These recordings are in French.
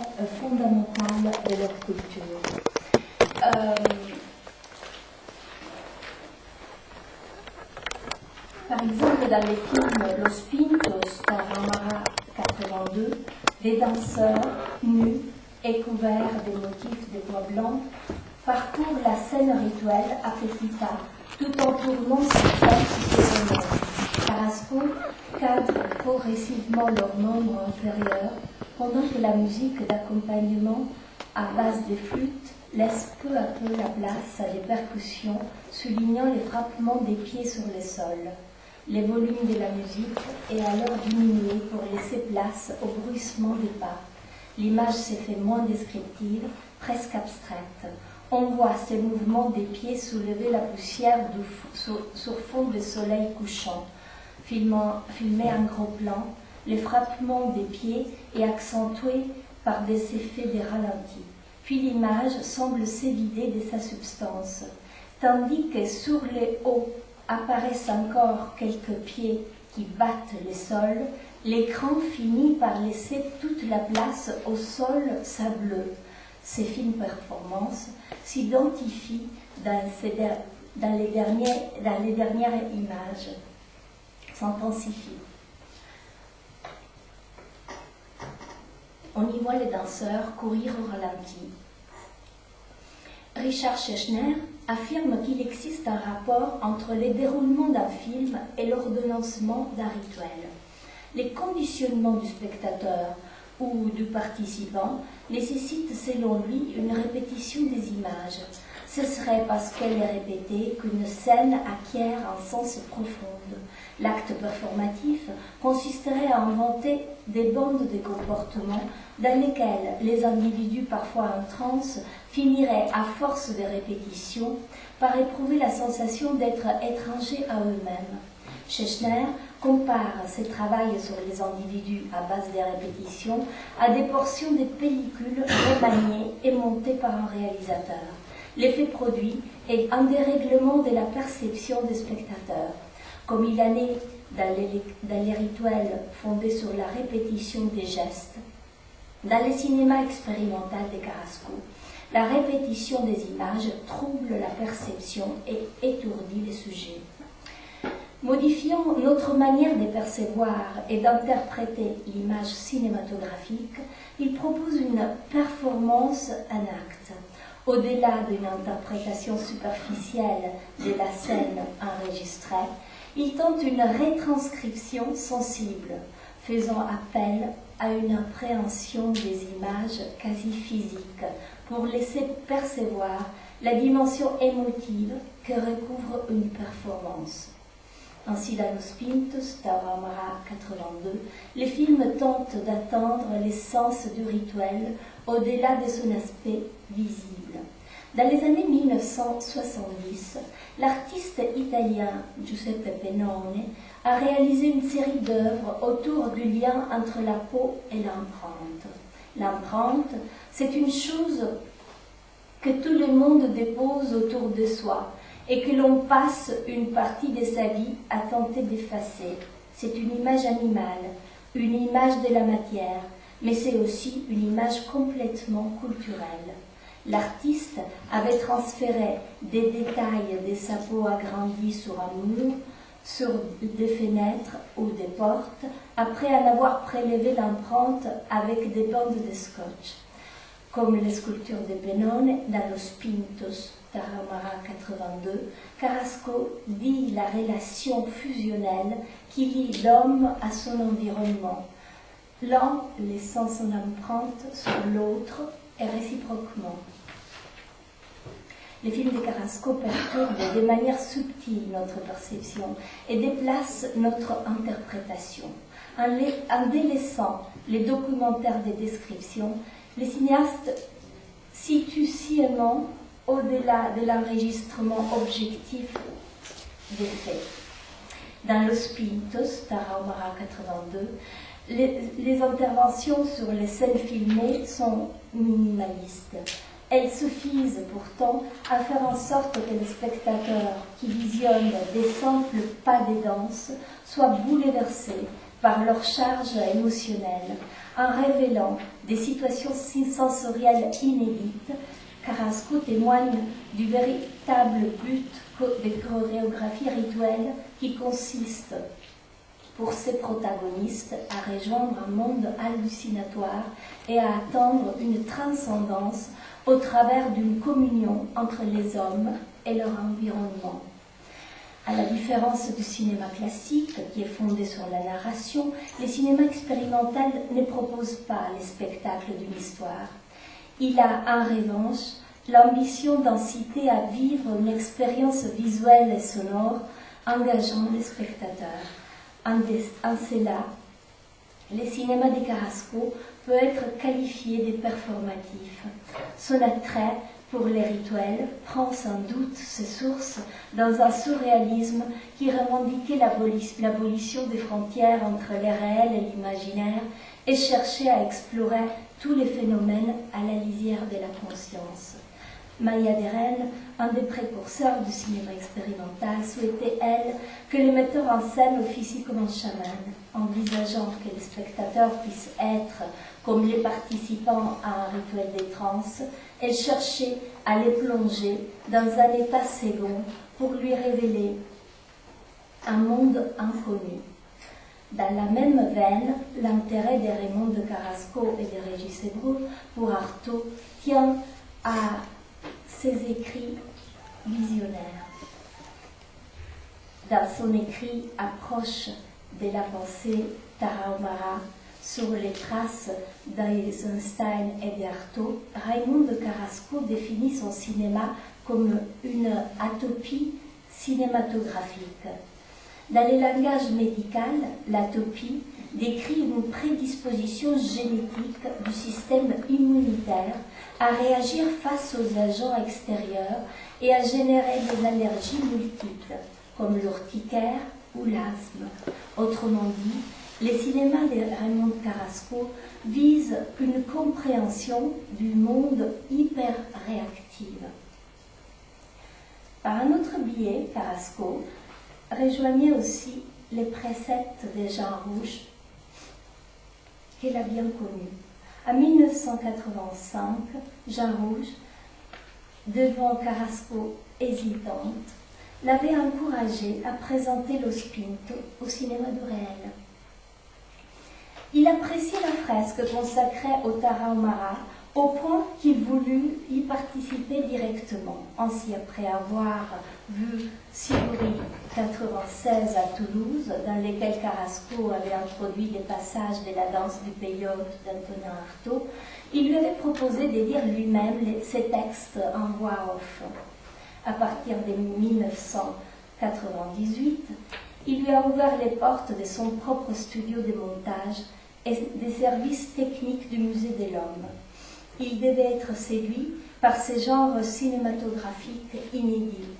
fondamentale de leur culture. Par exemple, dans les films Los Pintos, Tarahumara 82, des danseurs nus et couverts des motifs de bois blanc parcourent la scène rituelle à petits pas, tout en tournant sur ses honneurs. Carrasco cadre progressivement leur membre inférieur, pendant que la musique d'accompagnement à base de flûtes laisse peu à peu la place à des percussions soulignant les frappements des pieds sur le sol. Le volume de la musique est alors diminué pour laisser place au bruissement des pas. L'image se fait moins descriptive, presque abstraite. On voit ces mouvements des pieds soulever la poussière sur fond de soleil couchant. Filmé en gros plan, le frappement des pieds est accentué par des effets de ralenti. Puis l'image semble s'évider de sa substance, tandis que sur les hauts apparaissent encore quelques pieds qui battent le sol. L'écran finit par laisser toute la place au sol sableux. Ces films performances s'identifient dans les dernières images, s'intensifient. On y voit les danseurs courir au ralenti. Richard Schechner affirme qu'il existe un rapport entre le déroulement d'un film et l'ordonnancement d'un rituel. Les conditionnements du spectateur ou du participant nécessitent selon lui une répétition des images. Ce serait parce qu'elle est répétée qu'une scène acquiert un sens profond. L'acte performatif consisterait à inventer des bandes de comportements dans lesquelles les individus, parfois en transe, finiraient, à force de répétition, par éprouver la sensation d'être étrangers à eux-mêmes. Schechner compare ses travaux sur les individus à base de répétitions à des portions de pellicules remaniées et montées par un réalisateur. L'effet produit est un dérèglement de la perception des spectateurs. Comme il en est dans les rituels fondés sur la répétition des gestes, dans le cinéma expérimental de Carrasco, la répétition des images trouble la perception et étourdit les sujets. Modifiant notre manière de percevoir et d'interpréter l'image cinématographique, il propose une performance en acte. Au-delà d'une interprétation superficielle de la scène enregistrée, il tente une retranscription sensible, faisant appel à une appréhension des images quasi physiques pour laisser percevoir la dimension émotive que recouvre une performance. Ainsi, dans Los Pintos, Tarahumara 82, le film tente d'atteindre l'essence du rituel au-delà de son aspect visible. Dans les années 1970, l'artiste italien Giuseppe Pennone a réalisé une série d'œuvres autour du lien entre la peau et l'empreinte. L'empreinte, c'est une chose que tout le monde dépose autour de soi et que l'on passe une partie de sa vie à tenter d'effacer. C'est une image animale, une image de la matière, mais c'est aussi une image complètement culturelle. L'artiste avait transféré des détails de sa peau agrandie sur un mur, sur des fenêtres ou des portes, après en avoir prélevé l'empreinte avec des bandes de scotch. Comme les sculptures de Pennone dans Los Pintos, Tarahumara 82, Carrasco dit la relation fusionnelle qui lie l'homme à son environnement, l'un laissant son empreinte sur l'autre et réciproquement. Les films de Carrasco perturbent de manière subtile notre perception et déplacent notre interprétation. En délaissant les documentaires de description, les cinéastes situent sciemment au-delà de l'enregistrement objectif des faits. Dans Los Pintos, Tarahumara 82, les interventions sur les scènes filmées sont minimalistes. Elles suffisent pourtant à faire en sorte que le spectateur qui visionne des simples pas de danse soit bouleversé par leur charge émotionnelle, En révélant des situations sensorielles inédites, Carrasco témoigne du véritable but des chorégraphies rituelles qui consiste, pour ses protagonistes, à rejoindre un monde hallucinatoire et à atteindre une transcendance au travers d'une communion entre les hommes et leur environnement. À la différence du cinéma classique, qui est fondé sur la narration, le cinéma expérimental ne propose pas les spectacles d'une histoire. Il a, en revanche, l'ambition d'inciter à vivre une expérience visuelle et sonore engageant les spectateurs. En cela, le cinéma de Carrasco peut être qualifié de performatif. Son attrait pour les rituels prend sans doute ses sources dans un surréalisme qui revendiquait l'abolition des frontières entre le réel et l'imaginaire et cherchait à explorer tous les phénomènes à la lisière de la conscience. Maya Deren, un des précurseurs du cinéma expérimental, souhaitait, elle, que le metteur en scène officie comme un chaman, envisageant que les spectateurs puissent être comme les participants à un rituel des transes. Elle cherchait à les plonger dans un état second pour lui révéler un monde inconnu. Dans la même veine, l'intérêt de Raymond de Carrasco et de Régis Ebro pour Artaud tient à ses écrits visionnaires. Dans son écrit Approche de la pensée Tarahumara sur les traces d'Eisenstein et d'Artaud, Raymond de Carrasco définit son cinéma comme une atopie cinématographique. Dans le langage médical, l'atopie décrit une prédisposition génétique du système immunitaire à réagir face aux agents extérieurs et à générer des allergies multiples, comme l'urticaire ou l'asthme. Autrement dit, le cinéma de Raymond Carrasco vise une compréhension du monde hyper réactive. Par un autre biais, Carrasco rejoignait aussi les préceptes de Jean Rouch, qu'elle a bien connu. En 1985, Jean Rouch, devant Carrasco hésitante, l'avait encouragé à présenter Lo Spinto au cinéma du réel. Il appréciait la fresque consacrée au Tarahumara au point qu'il voulut y participer directement. Ainsi, après avoir vu Sibori 96 à Toulouse, dans lequel Carrasco avait introduit les passages de la danse du peyote d'Antonin Artaud, il lui avait proposé de lire lui-même ses textes en voix off. À partir de 1998, il lui a ouvert les portes de son propre studio de montage et des services techniques du Musée de l'Homme. Il devait être séduit par ces genres cinématographiques inédits,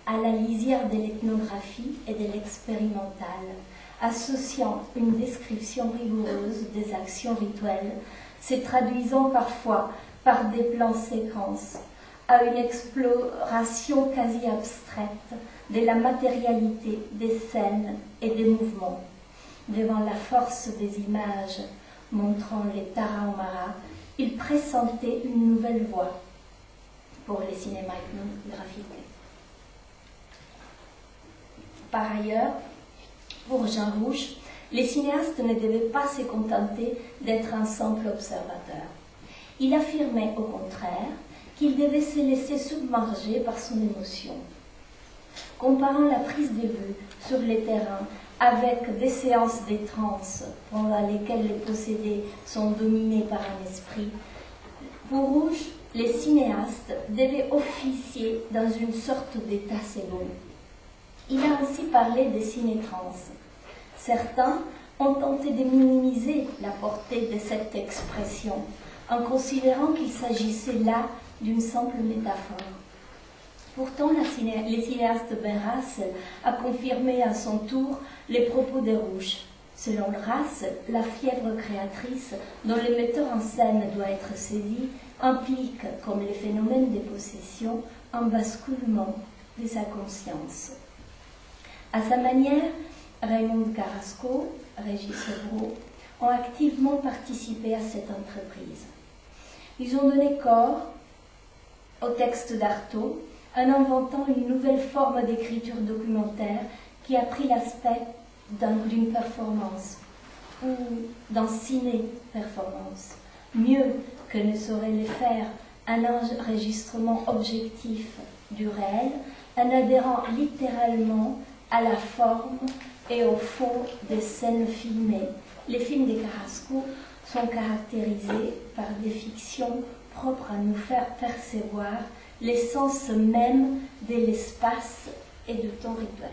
à la lisière de l'ethnographie et de l'expérimental, associant une description rigoureuse des actions rituelles, se traduisant parfois par des plans séquences, à une exploration quasi abstraite de la matérialité des scènes et des mouvements. Devant la force des images montrant les Tarahumara, il pressentait une nouvelle voie pour les cinémas ethnographiques. Par ailleurs, pour Jean Rouch, les cinéastes ne devaient pas se contenter d'être un simple observateur. Il affirmait au contraire qu'il devait se laisser submerger par son émotion. Comparant la prise de vue sur les terrains avec des séances de transe pendant lesquelles les possédés sont dominés par un esprit, pour Rouch, les cinéastes devaient officier dans une sorte d'état second. Il a ainsi parlé des ciné-trans. Certains ont tenté de minimiser la portée de cette expression en considérant qu'il s'agissait là d'une simple métaphore. Pourtant, le cinéaste Ben Russell a confirmé à son tour les propos de Rouch. Selon Russell, la fièvre créatrice dont le metteur en scène doit être saisi implique, comme les phénomènes de possession, un basculement de sa conscience. À sa manière, Raymond Carrasco, Régis Ebro, ont activement participé à cette entreprise. Ils ont donné corps au texte d'Artaud en inventant une nouvelle forme d'écriture documentaire qui a pris l'aspect d'une performance ou d'un ciné-performance, mieux que ne saurait le faire un enregistrement objectif du réel, en adhérant littéralement à la forme et au fond des scènes filmées. Les films de Carrasco sont caractérisés par des fictions propres à nous faire percevoir l'essence même de l'espace et du temps rituel.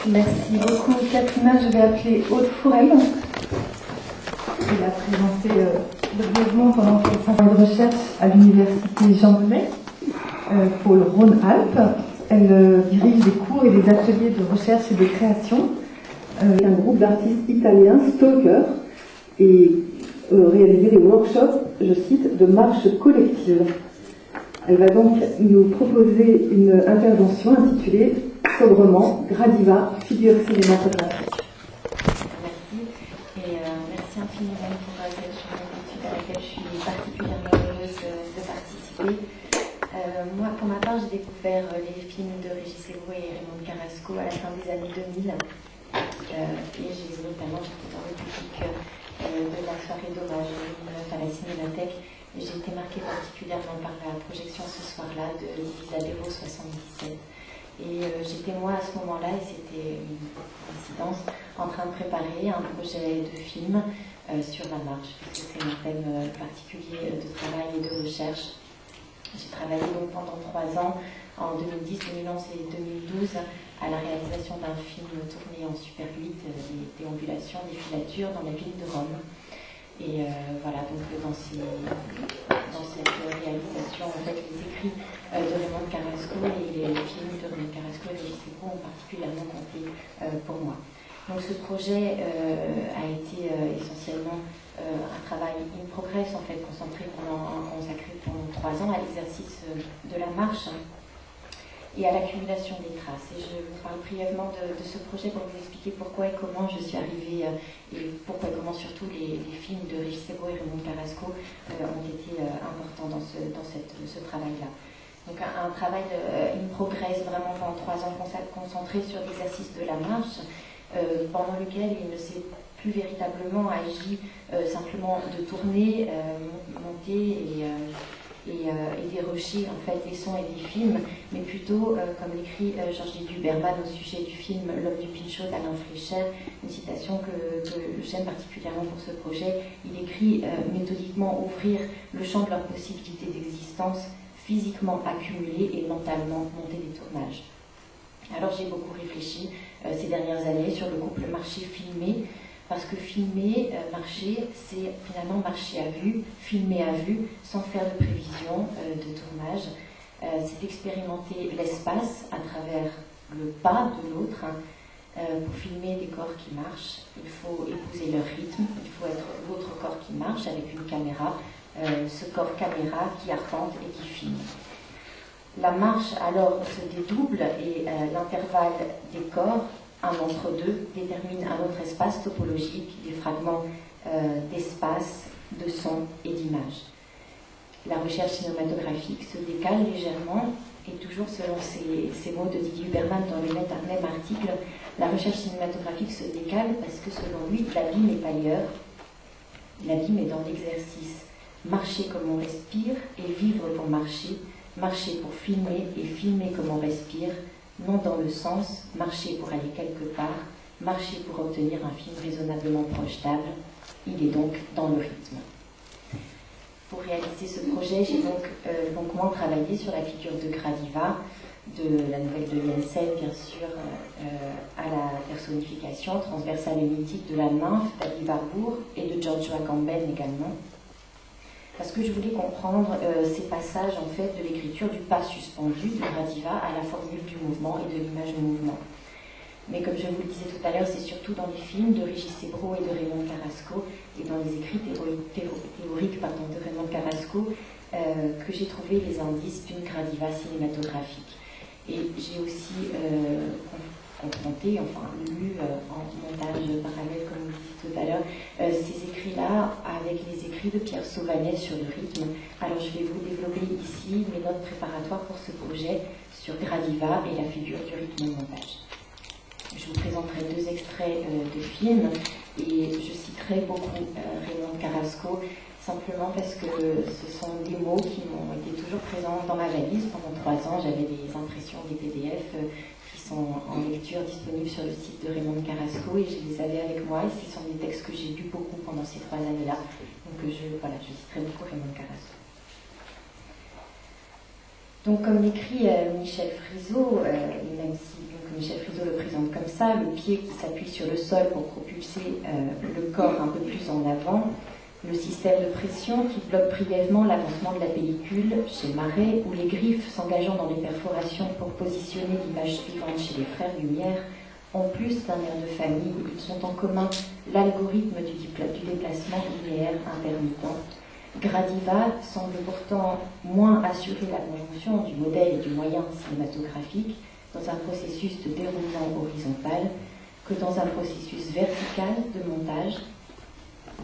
Merci beaucoup Katrina. Je vais appeler Aude Fourel. Elle a présenté brièvement pendant son travail de recherche à l'université Jean Monnet, pôle Rhône-Alpes. Elle dirige des cours et des ateliers de recherche et de création avec un groupe d'artistes italiens, Stalker, et réaliser des workshops, je cite, de marche collective. Elle va donc nous proposer une intervention intitulée sobrement Gradiva, figure cinématographique. Merci, et merci infiniment pour cette journée d'études à laquelle je suis particulièrement heureuse de participer. Moi, pour ma part, j'ai découvert les films de Régis Lebro et Raymond Carrasco à la fin des années 2000, et j'ai notamment j'étais dans le public de la soirée d'hommage à la Cinémathèque, et j'ai été marquée particulièrement par la projection ce soir-là de Isadero 77. Et j'étais moi à ce moment-là, et c'était une coïncidence, en train de préparer un projet de film sur la marche, puisque c'est mon thème particulier de travail et de recherche. J'ai travaillé donc pendant 3 ans, en 2010, 2011 et 2012, à la réalisation d'un film tourné en Super 8, des déambulations, des filatures dans la ville de Rome. Et voilà, donc dans cette réalisation, en fait, les écrits de Raymond Carrasco et les films de Raymond Carrasco et Régis Lebro ont particulièrement compté pour moi. Donc ce projet a été essentiellement un travail in progress, en fait, consacré pendant 3 ans à l'exercice de la marche et à l'accumulation des traces. Et je vous parle brièvement de ce projet pour vous expliquer pourquoi et comment je suis arrivée et pourquoi et comment surtout les films de Régis Lebro et Raymond Carrasco ont été importants dans ce travail-là. Donc un travail in progress vraiment pendant 3 ans concentré sur l'exercice de la marche, pendant lequel il ne s'est plus véritablement agi simplement de tourner, monter et dérocher en fait des sons et des films, mais plutôt, comme l'écrit Georges Duberman au sujet du film L'homme du Pinchot d'Alain Fleischer, une citation que j'aime particulièrement pour ce projet. Il écrit méthodiquement ouvrir le champ de leurs possibilités d'existence, physiquement accumuler et mentalement monter des tournages. Alors j'ai beaucoup réfléchi ces dernières années sur le couple marché-filmé, parce que filmer, marcher, c'est finalement marcher à vue, filmer à vue, sans faire de prévision de tournage. C'est expérimenter l'espace à travers le pas de l'autre. Pour filmer des corps qui marchent, il faut épouser leur rythme, il faut être l'autre corps qui marche avec une caméra, ce corps caméra qui arpente et qui filme. La marche alors se dédouble et l'intervalle des corps, un entre deux, détermine un autre espace topologique, des fragments d'espace, de son et d'image. La recherche cinématographique se décale légèrement, et toujours selon ces mots de Didier Huberman dans le même article, la recherche cinématographique se décale parce que selon lui, l'abîme est ailleurs, l'abîme est dans l'exercice. Marcher comme on respire et vivre pour marcher, marcher pour filmer et filmer comme on respire, non dans le sens, marcher pour aller quelque part, marcher pour obtenir un film raisonnablement projetable, il est donc dans le rythme. Pour réaliser ce projet, j'ai donc longuement travaillé sur la figure de Gradiva, de la nouvelle de Jensen, bien sûr, à la personnification transversale et mythique de la nymphe d'Ali Barbour et de Giorgio Agamben également. Parce que je voulais comprendre ces passages en fait de l'écriture du pas suspendu de Gradiva à la formule du mouvement et de l'image du mouvement. Mais comme je vous le disais tout à l'heure, c'est surtout dans les films de Régis Lebro et de Raymond Carrasco et dans les écrits théoriques de Raymond Carrasco que j'ai trouvé les indices d'une gradiva cinématographique. Et j'ai aussi confronté, enfin lu en montage parallèle, comme vous disiez tout à l'heure, ces écrits-là avec les écrits de Pierre Sauvanet sur le rythme. Alors je vais vous développer ici mes notes préparatoires pour ce projet sur gradiva et la figure du rythme au montage. Je vous présenterai 2 extraits de films et je citerai beaucoup Raymond Carrasco, simplement parce que ce sont des mots qui m'ont été toujours présents dans ma valise. Pendant 3 ans, j'avais des impressions, des PDF qui sont en lecture disponibles sur le site de Raymond Carrasco et je les avais avec moi. Et ce sont des textes que j'ai lus beaucoup pendant ces 3 années-là. Donc je citerai beaucoup Raymond Carrasco. Donc comme l'écrit Michel Frisot, même si Michel Frisot le présente comme ça, le pied qui s'appuie sur le sol pour propulser le corps un peu plus en avant, le système de pression qui bloque brièvement l'avancement de la pellicule chez Marais, ou les griffes s'engageant dans les perforations pour positionner l'image suivante chez les frères Lumière, en plus d'un air de famille, ils ont en commun l'algorithme du déplacement linéaire intermittent. Gradiva semble pourtant moins assurer la conjonction du modèle et du moyen cinématographique dans un processus de déroulement horizontal que dans un processus vertical de montage,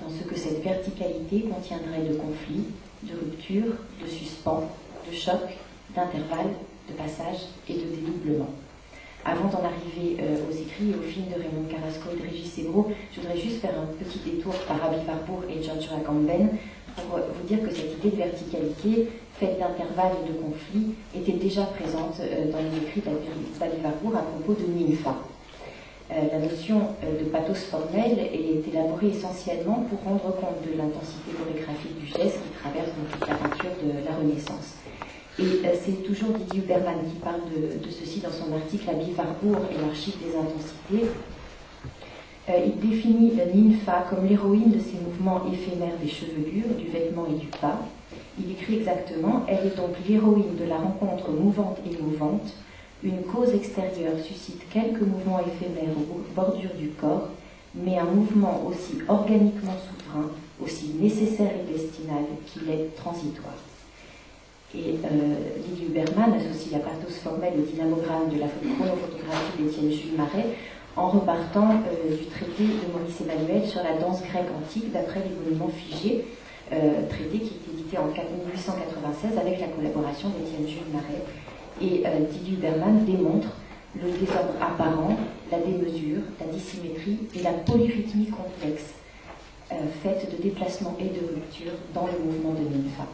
dans ce que cette verticalité contiendrait de conflits, de ruptures, de suspens, de chocs, d'intervalles, de passages et de dédoublements. Avant d'en arriver aux écrits et aux films de Raymond Carrasco et de Régis Ebro, je voudrais juste faire un petit détour par Aby Warburg et Giorgio Agamben pour vous dire que cette idée de verticalité, faite d'intervalles et de conflits, était déjà présente dans les écrits d'Eby Warburg à propos de Ninfa. La notion de pathos formel est élaborée essentiellement pour rendre compte de l'intensité chorégraphique du geste qui traverse donc toute l'aventure de la Renaissance. Et c'est toujours Didier Huberman qui parle de ceci dans son article Aby Warburg et l'archive des intensités. Il définit Ninfa comme l'héroïne de ces mouvements éphémères des chevelures, du vêtement et du pas. Il écrit exactement: elle est donc l'héroïne de la rencontre mouvante et mouvante. Une cause extérieure suscite quelques mouvements éphémères aux bordures du corps, mais un mouvement aussi organiquement souverain, aussi nécessaire et destinal qu'il est transitoire. Et Didier Huberman associe la pathos formelle au dynamogramme de la chronophotographie d'Étienne Jules Marais en repartant du traité de Maurice Emmanuel sur la danse grecque antique d'après les monuments figés, traité qui est édité en 1896 avec la collaboration d'Étienne Jules Marais. Et Didier Huberman démontre le désordre apparent, la démesure, la dissymétrie et la polyrythmie complexe faite de déplacements et de ruptures dans le mouvement de Ninfa.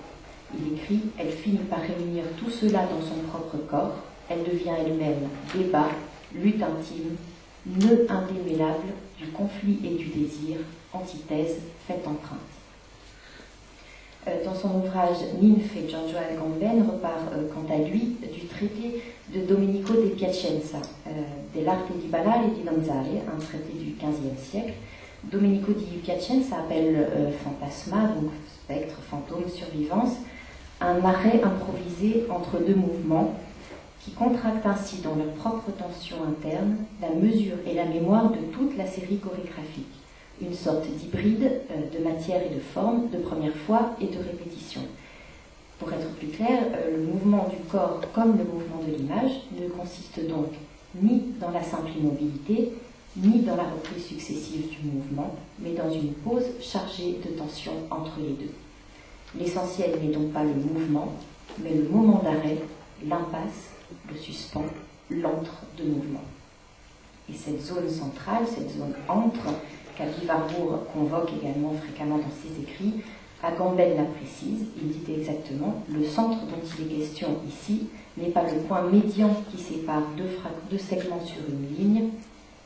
Il écrit: elle finit par réunir tout cela dans son propre corps, elle devient elle-même débat, lutte intime, nœud indémêlable du conflit et du désir, antithèse faite empreinte. Dans son ouvrage Ninfe, Giorgio Agamben repart quant à lui du traité de Domenico de Piacenza, dell'arte di ballare e di danzare, un traité du XVe siècle. Domenico di Piacenza appelle fantasma, donc spectre, fantôme, survivance, un arrêt improvisé entre 2 mouvements qui contractent ainsi dans leur propre tension interne la mesure et la mémoire de toute la série chorégraphique. Une sorte d'hybride de matière et de forme, de première fois et de répétition. Pour être plus clair, le mouvement du corps comme le mouvement de l'image ne consiste donc ni dans la simple immobilité, ni dans la reprise successive du mouvement, mais dans une pause chargée de tension entre les deux. L'essentiel n'est donc pas le mouvement, mais le moment d'arrêt, l'impasse, le suspens, l'entre de mouvement. Et cette zone centrale, cette zone entre, qu'Eby Warburg convoque également fréquemment dans ses écrits, Agamben la précise, il dit exactement: le centre dont il est question ici n'est pas le point médian qui sépare 2 segments sur une ligne,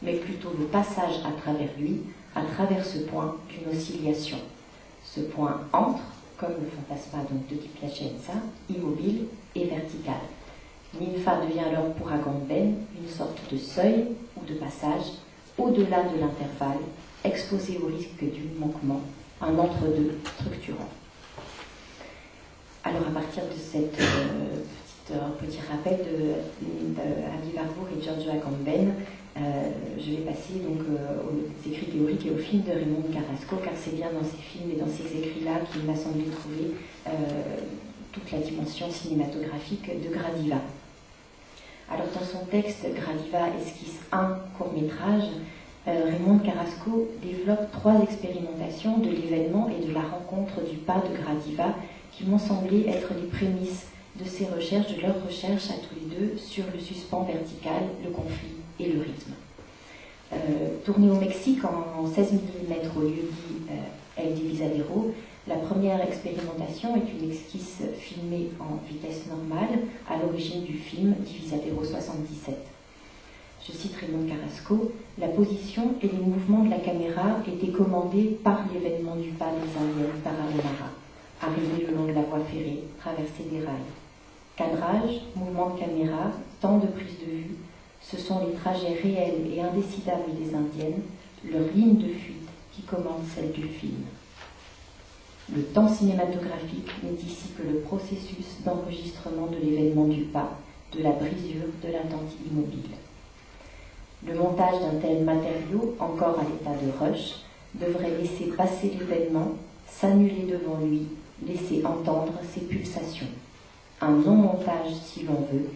mais plutôt le passage à travers lui, à travers ce point d'une oscillation. Ce point entre, comme le fantasma donc de Di Piacenza, immobile et vertical. Ninfa devient alors pour Agamben une sorte de seuil ou de passage au-delà de l'intervalle, exposé au risque du manquement, un entre-deux structurant. Alors à partir de cette petit rappel d'Eby Warburg et Giorgio Agamben, je vais passer donc aux écrits théoriques et aux films de Raymond Carrasco, car c'est bien dans ces films et dans ces écrits-là qu'il m'a semblé trouver toute la dimension cinématographique de Gradiva. Alors dans son texte Gradiva esquisse 1 court-métrage, Raymond Carrasco développe 3 expérimentations de l'événement et de la rencontre du pas de Gradiva qui m'ont semblé être les prémices de ses recherches, de leurs recherches à tous les deux sur le suspens vertical, le conflit et le rythme. Tourné au Mexique en 16 mm au lieu-dit El Divisadero, la première expérimentation est une esquisse filmée en vitesse normale à l'origine du film Divisadero 77. Je cite Raymond Carrasco, la position et les mouvements de la caméra étaient commandés par l'événement du pas des Indiennes Tarahumara, arrivé le long de la voie ferrée, traversée des rails. Cadrage, mouvement de caméra, temps de prise de vue, ce sont les trajets réels et indécidables des Indiennes, leur ligne de fuite qui commande celle du film. Le temps cinématographique n'est ici que le processus d'enregistrement de l'événement du pas, de la brisure de l'attente immobile. Le montage d'un tel matériau, encore à l'état de rush, devrait laisser passer l'événement, s'annuler devant lui, laisser entendre ses pulsations. Un non-montage, si l'on veut,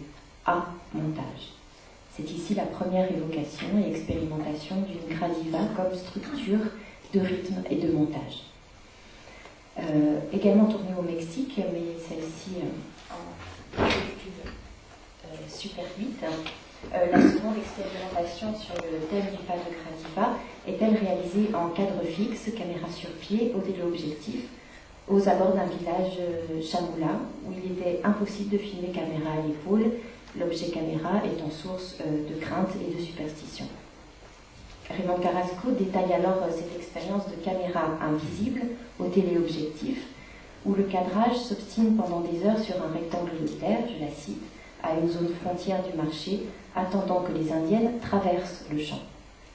à montage. C'est ici la première évocation et expérimentation d'une Gradiva comme structure de rythme et de montage. Également tournée au Mexique, mais celle-ci en Super 8. La seconde expérimentation sur le thème du pas de Gradiva est-elle réalisée en cadre fixe, caméra sur pied, au téléobjectif, aux abords d'un village Chamula, où il était impossible de filmer caméra à l'épaule, l'objet caméra étant source de crainte et de superstition. Raymond Carrasco détaille alors cette expérience de caméra invisible au téléobjectif, où le cadrage s'obstine pendant des heures sur un rectangle de terre, je la cite, à une zone frontière du marché, attendant que les Indiennes traversent le champ.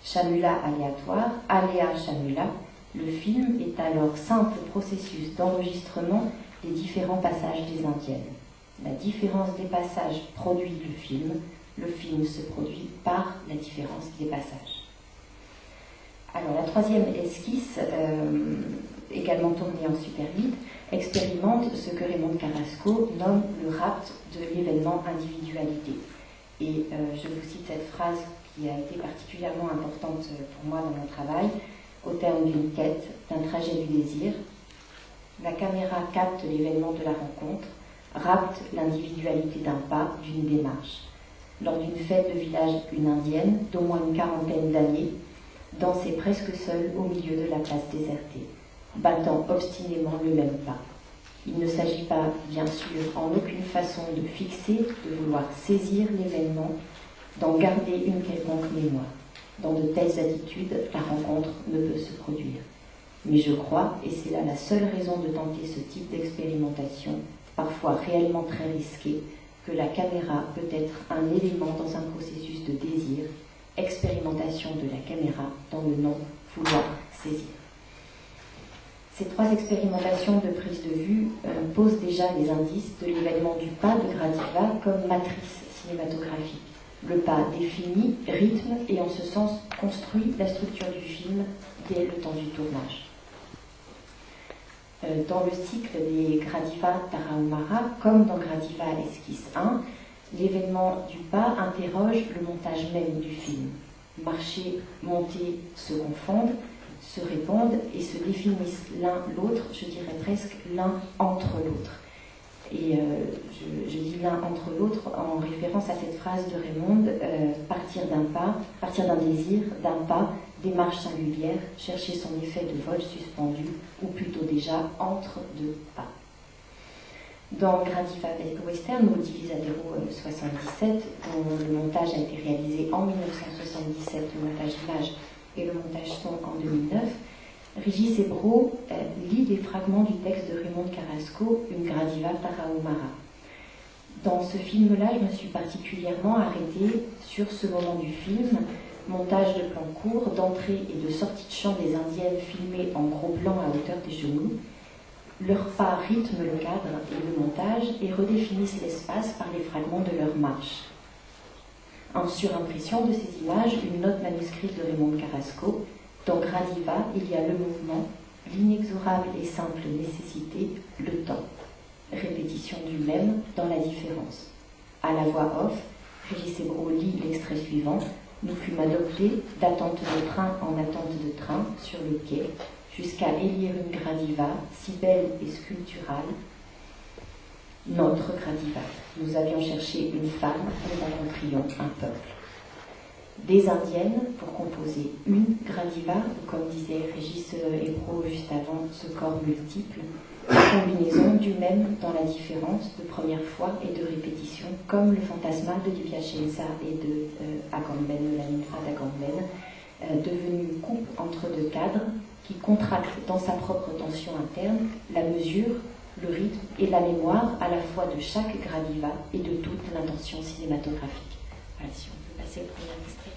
Chamula aléatoire, aléa Chamula, le film est alors simple processus d'enregistrement des différents passages des Indiennes. La différence des passages produit le film se produit par la différence des passages. Alors la troisième esquisse, également tournée en Super 8, expérimente ce que Raymond Carrasco nomme le rapt de l'événement individualité. Et je vous cite cette phrase qui a été particulièrement importante pour moi dans mon travail, au terme d'une quête, d'un trajet du désir. La caméra capte l'événement de la rencontre, rapte l'individualité d'un pas, d'une démarche. Lors d'une fête de village, une indienne, d'au moins une quarantaine d'années, dansait presque seule au milieu de la place désertée, battant obstinément le même pas. Il ne s'agit pas, bien sûr, en aucune façon de fixer, de vouloir saisir l'événement, d'en garder une quelconque mémoire. Dans de telles attitudes, la rencontre ne peut se produire. Mais je crois, et c'est là la seule raison de tenter ce type d'expérimentation, parfois réellement très risquée, que la caméra peut être un élément dans un processus de désir, expérimentation de la caméra dans le non-vouloir saisir. Ces 3 expérimentations de prise de vue posent déjà les indices de l'événement du pas de Gradiva comme matrice cinématographique. Le pas définit, rythme et en ce sens construit la structure du film dès le temps du tournage. Dans le cycle des Gradiva Tarahumara, comme dans Gradiva Esquisse 1, l'événement du pas interroge le montage même du film. Marcher, monter se confondent, se répondent et se définissent l'un l'autre, je dirais presque l'un entre l'autre. Et je dis l'un entre l'autre en référence à cette phrase de Raymond, partir d'un pas, partir d'un désir, d'un pas, démarche singulière, chercher son effet de vol suspendu, ou plutôt déjà entre deux pas. Dans Gradiva Western, ou Divisadero 77, dont le montage a été réalisé en 1977, le montage image et le montage son en 2009, Régis Ebro lit des fragments du texte de Raymond Carrasco, une Gradiva Tarahumara. Dans ce film-là, je me suis particulièrement arrêtée sur ce moment du film, montage de plans courts, d'entrée et de sortie de champ des Indiennes filmées en gros plan à hauteur des genoux. Leurs pas rythment le cadre et le montage et redéfinissent l'espace par les fragments de leur marche. En surimpression de ces images, une note manuscrite de Raymond Carrasco. Dans Gradiva, il y a le mouvement, l'inexorable et simple nécessité, le temps. répétition du même dans la différence. À la voix off, Régis Ebro lit l'extrait suivant. Nous fûmes adoptés d'attente de train en attente de train sur le quai, jusqu'à élire une gradiva si belle et sculpturale, notre gradiva. Nous avions cherché une femme, nous rencontrions un peuple. Des indiennes pour composer une gradiva, ou comme disait Régis Ebro juste avant, ce corps multiple, combinaison du même dans la différence de première fois et de répétition, comme le fantasma de Di Piacenza et de Agamben, la ninfa d'Agamben, devenu coupe entre deux cadres qui contracte dans sa propre tension interne la mesure, le rythme et la mémoire à la fois de chaque gradiva et de toute l'intention cinématographique. Voilà, si on peut passer au premier extrait.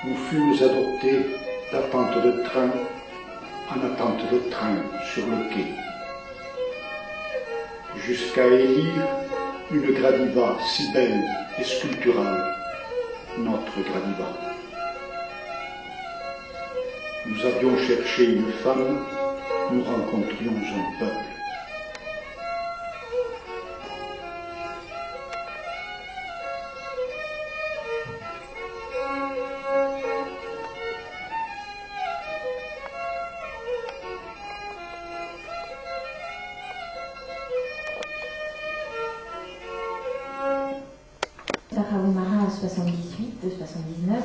Nous fûmes adoptés d'attente de train en attente de train sur le quai, jusqu'à élire une gradiva si belle et sculpturale, notre gradiva. Nous avions cherché une femme, nous rencontrions un peuple. Tarahumara à 78 de 79,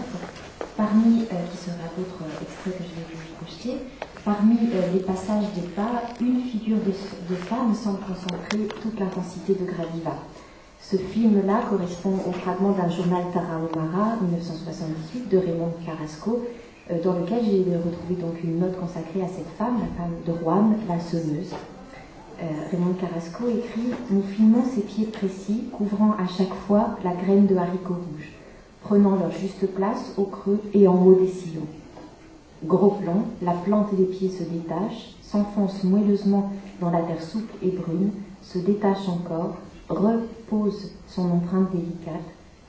parmi, qui sera l'autre extrait que je vais vous projeter, parmi les passages des pas, une figure de femme semble concentrer toute l'intensité de Gradiva. Ce film-là correspond au fragment d'un journal Tarahumara 1978 de Raymond Carrasco, dans lequel j'ai retrouvé donc une note consacrée à cette femme, la femme de Juan, la sonneuse. Raymond Carrasco écrit « Nous filmons ces pieds précis, couvrant à chaque fois la graine de haricots rouges, prenant leur juste place au creux et en haut des sillons. Gros plan, la plante des pieds se détache, s'enfonce moelleusement dans la terre souple et brune, se détache encore, repose son empreinte délicate,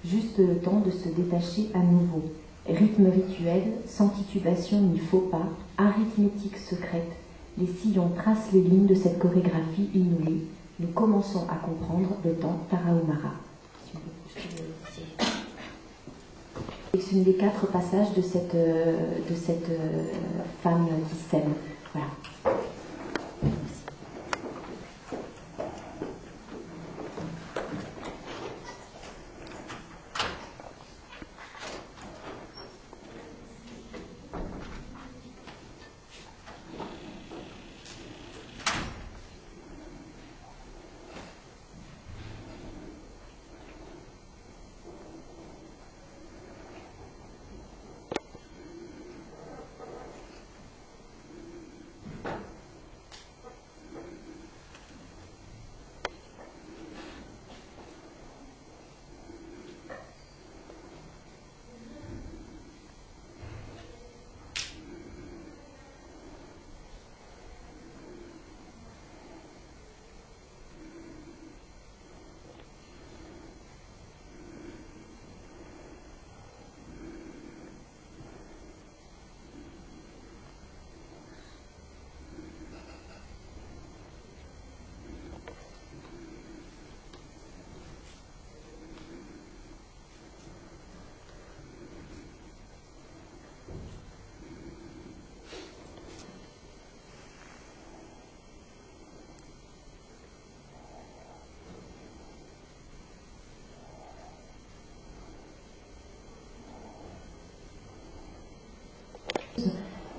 juste le temps de se détacher à nouveau. Rythme rituel, sans titubation ni faux pas, arithmétique secrète, les sillons tracent les lignes de cette chorégraphie inouïe. Nous commençons à comprendre le temps Tarahumara. C'est une des 4 passages de cette femme qui s'aime. Voilà.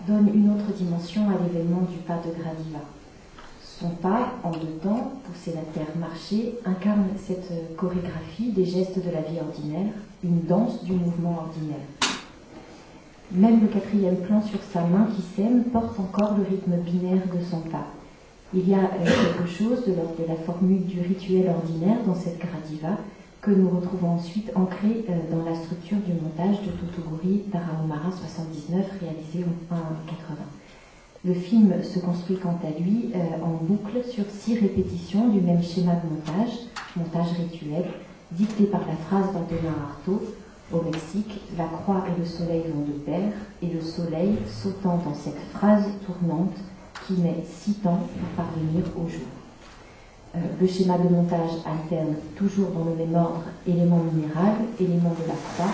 donne une autre dimension à l'événement du pas de Gradiva. Son pas, en 2 temps, pousser la terre, marcher, incarne cette chorégraphie des gestes de la vie ordinaire, une danse du mouvement ordinaire. Même le 4e plan sur sa main qui sème porte encore le rythme binaire de son pas. Il y a quelque chose de l'ordre de la formule du rituel ordinaire dans cette Gradiva que nous retrouvons ensuite ancré dans la structure du montage de Tutuguri Tarahumara 79 réalisé en 80. Le film se construit quant à lui en boucle sur 6 répétitions du même schéma de montage rituel, dicté par la phrase d'Antonin Artaud. Au Mexique, la croix et le soleil vont de pair, et le soleil sautant dans cette phrase tournante qui met 6 temps pour parvenir au jour. Le schéma de montage alterne toujours dans le même ordre élément minéral, élément de la croix,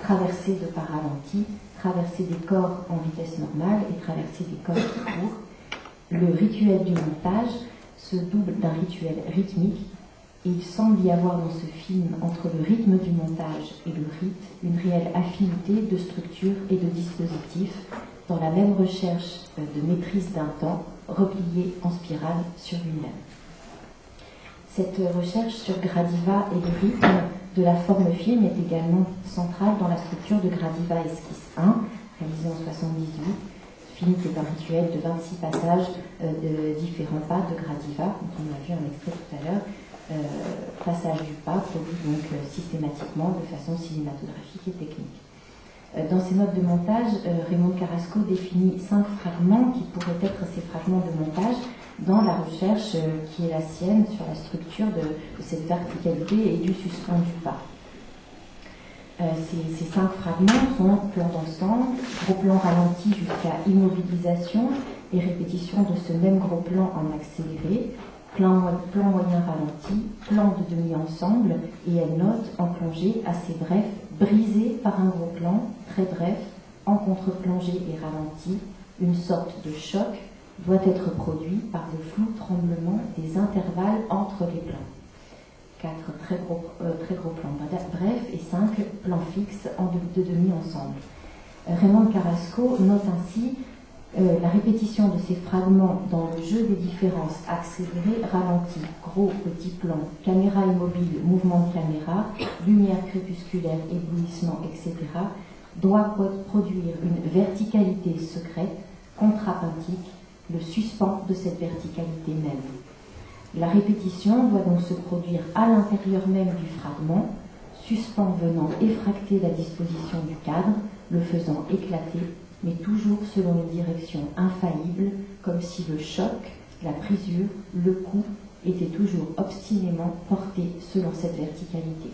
traversée de pas ralenti, traversée des corps en vitesse normale et traversée des corps qui courent. Le rituel du montage se double d'un rituel rythmique et il semble y avoir dans ce film, entre le rythme du montage et le rite, une réelle affinité de structure et de dispositif dans la même recherche de maîtrise d'un temps replié en spirale sur lui-même. Cette recherche sur Gradiva et le rythme de la forme film est également centrale dans la structure de Gradiva Esquisse 1, réalisé en 78, film qui est un rituel de 26 passages de différents pas de Gradiva, dont on a vu un extrait tout à l'heure, passage du pas produit donc systématiquement de façon cinématographique et technique. Dans ses notes de montage, Raymond Carrasco définit 5 fragments qui pourraient être ces fragments de montage dans la recherche qui est la sienne sur la structure de cette verticalité et du suspendu pas. Ces 5 fragments sont plan d'ensemble, gros plan ralenti jusqu'à immobilisation et répétition de ce même gros plan en accéléré, plan moyen ralenti, plan de demi-ensemble et elle note en plongée assez bref, brisé par un gros plan, très bref, en contre-plongée et ralenti, une sorte de choc doit être produit par le flou tremblement des intervalles entre les plans. 4 très gros plans brefs et 5 plans fixes de demi-ensemble. Raymond Carrasco note ainsi la répétition de ces fragments dans le jeu des différences accéléré, ralenti, gros, petit plan, caméra immobile, mouvement de caméra, lumière crépusculaire, éblouissement, etc., doit produire une verticalité secrète, contrapuntique, le suspens de cette verticalité même. La répétition doit donc se produire à l'intérieur même du fragment, suspens venant effracter la disposition du cadre, le faisant éclater, mais toujours selon une direction infaillible, comme si le choc, la brisure, le coup étaient toujours obstinément portés selon cette verticalité.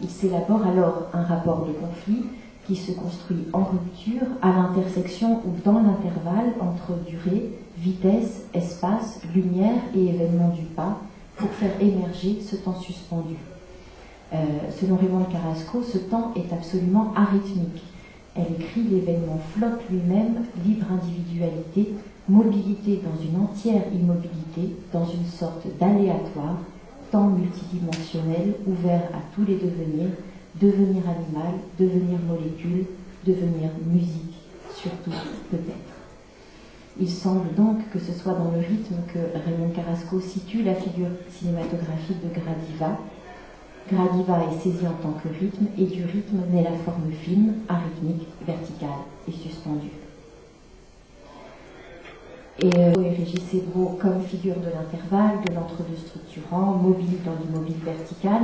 Il s'élabore alors un rapport de conflit qui se construit en rupture à l'intersection ou dans l'intervalle entre durée, vitesse, espace, lumière et événement du pas pour faire émerger ce temps suspendu. Selon Raymond Carrasco, ce temps est absolument arythmique. Elle écrit l'événement flotte lui-même, libre individualité, mobilité dans une entière immobilité, dans une sorte d'aléatoire, temps multidimensionnel ouvert à tous les devenirs, devenir animal, devenir molécule, devenir musique, surtout peut-être. Il semble donc que ce soit dans le rythme que Raymond Carrasco situe la figure cinématographique de Gradiva. Gradiva est saisi en tant que rythme et du rythme naît la forme film, arythmique, verticale et suspendue. Et Régis Sebreau comme figure de l'intervalle, de l'entre-deux structurant, mobile dans l'immobile vertical,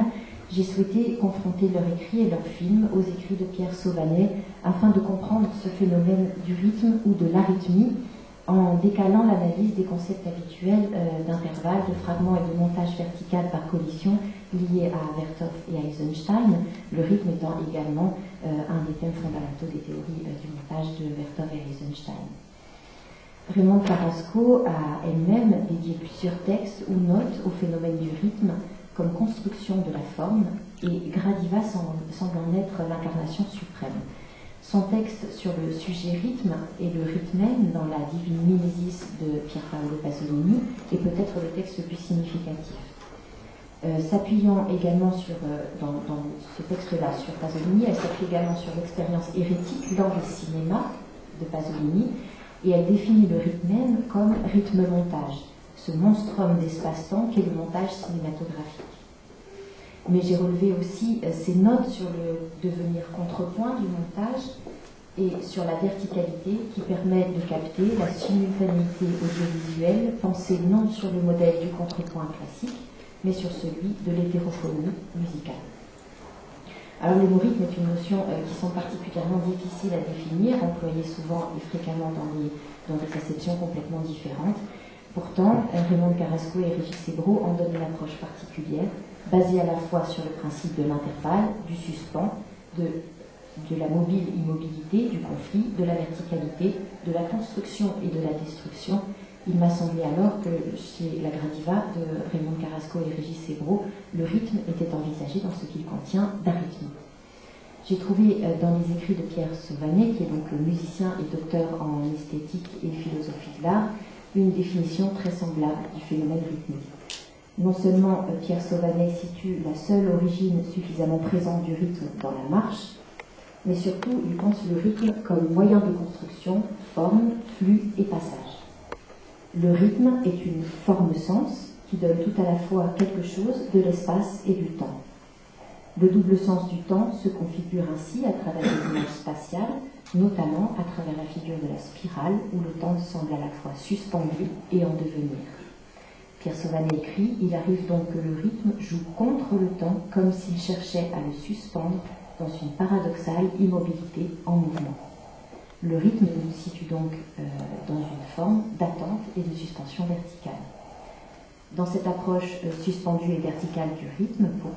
j'ai souhaité confronter leur écrit et leur film aux écrits de Pierre Sauvanet afin de comprendre ce phénomène du rythme ou de l'arythmie en décalant l'analyse des concepts habituels d'intervalle, de fragments et de montage vertical par collision liés à Vertov et à Eisenstein, le rythme étant également un des thèmes fondamentaux des théories du montage de Vertov et Eisenstein. Raymond Carrasco a elle-même dédié plusieurs textes ou notes au phénomène du rythme comme construction de la forme, et Gradiva semble en être l'incarnation suprême. Son texte sur le sujet rythme et le rythmène dans la Divine Mimesis de Pier Paolo Pasolini est peut-être le texte le plus significatif. S'appuyant également dans ce texte-là sur Pasolini, elle s'appuie également sur l'expérience hérétique dans le cinéma de Pasolini, et elle définit le rythme même comme rythme-montage, ce monstrum d'espace-temps qu'est le montage cinématographique. Mais j'ai relevé aussi ces notes sur le devenir contrepoint du montage et sur la verticalité qui permettent de capter la simultanéité audiovisuelle pensée non sur le modèle du contrepoint classique, mais sur celui de l'hétérophonie musicale. Alors l'hémorhythme est une notion qui semble particulièrement difficile à définir, employée souvent et fréquemment dans des acceptions complètement différentes. Pourtant, Raymond Carrasco et Régis Sebro en donnent une approche particulière, basée à la fois sur le principe de l'intervalle, du suspens, de la mobile-immobilité, du conflit, de la verticalité, de la construction et de la destruction. Il m'a semblé alors que chez la Gradiva de Raymond Carrasco et Régis Sebro, le rythme était envisagé dans ce qu'il contient d'arythmie. J'ai trouvé dans les écrits de Pierre Sauvanet, qui est donc musicien et docteur en esthétique et philosophie de l'art, une définition très semblable du phénomène rythmique. Non seulement Pierre Sauvanet situe la seule origine suffisamment présente du rythme dans la marche, mais surtout il pense le rythme comme moyen de construction, forme, flux et passage. Le rythme est une forme-sens qui donne tout à la fois quelque chose de l'espace et du temps. Le double sens du temps se configure ainsi à travers les images spatiales, notamment à travers la figure de la spirale où le temps semble à la fois suspendu et en devenir. Pierre Sauvanet écrit « Il arrive donc que le rythme joue contre le temps comme s'il cherchait à le suspendre dans une paradoxale immobilité en mouvement. Le rythme nous situe donc dans une forme d'attente et de suspension verticale. » Dans cette approche suspendue et verticale du rythme, pour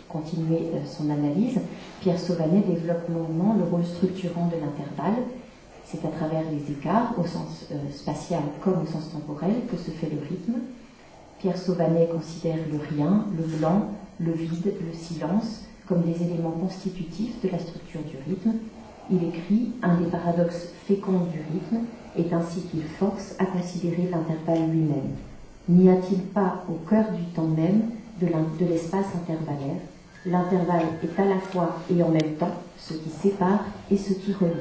continuer son analyse, Pierre Sauvanet développe longuement le rôle structurant de l'intervalle. C'est à travers les écarts, au sens spatial comme au sens temporel, que se fait le rythme. Pierre Sauvanet considère le rien, le blanc, le vide, le silence comme des éléments constitutifs de la structure du rythme. Il écrit « Un des paradoxes féconds du rythme est ainsi qu'il force à considérer l'intervalle lui-même. N'y a-t-il pas au cœur du temps même de l'espace intervallaire? L'intervalle est à la fois et en même temps ce qui sépare et ce qui relie. »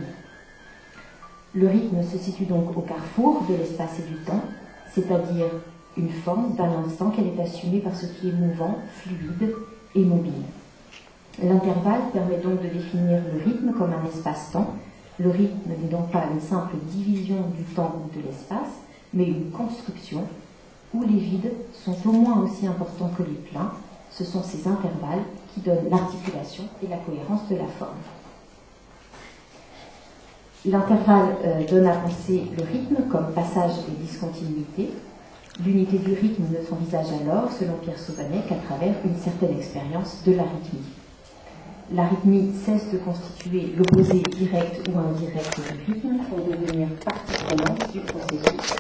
Le rythme se situe donc au carrefour de l'espace et du temps, c'est-à-dire une forme d'un instant qu'elle est assumée par ce qui est mouvant, fluide et mobile. L'intervalle permet donc de définir le rythme comme un espace-temps. Le rythme n'est donc pas une simple division du temps ou de l'espace, mais une construction où les vides sont au moins aussi importants que les pleins. Ce sont ces intervalles qui donnent l'articulation et la cohérence de la forme. L'intervalle donne à penser le rythme comme passage et discontinuité. L'unité du rythme ne s'envisage alors, selon Pierre Sauvanet, qu'à travers une certaine expérience de l'arythmie. L'arythmie cesse de constituer l'opposé direct ou indirect du rythme pour devenir partie prenante du processus.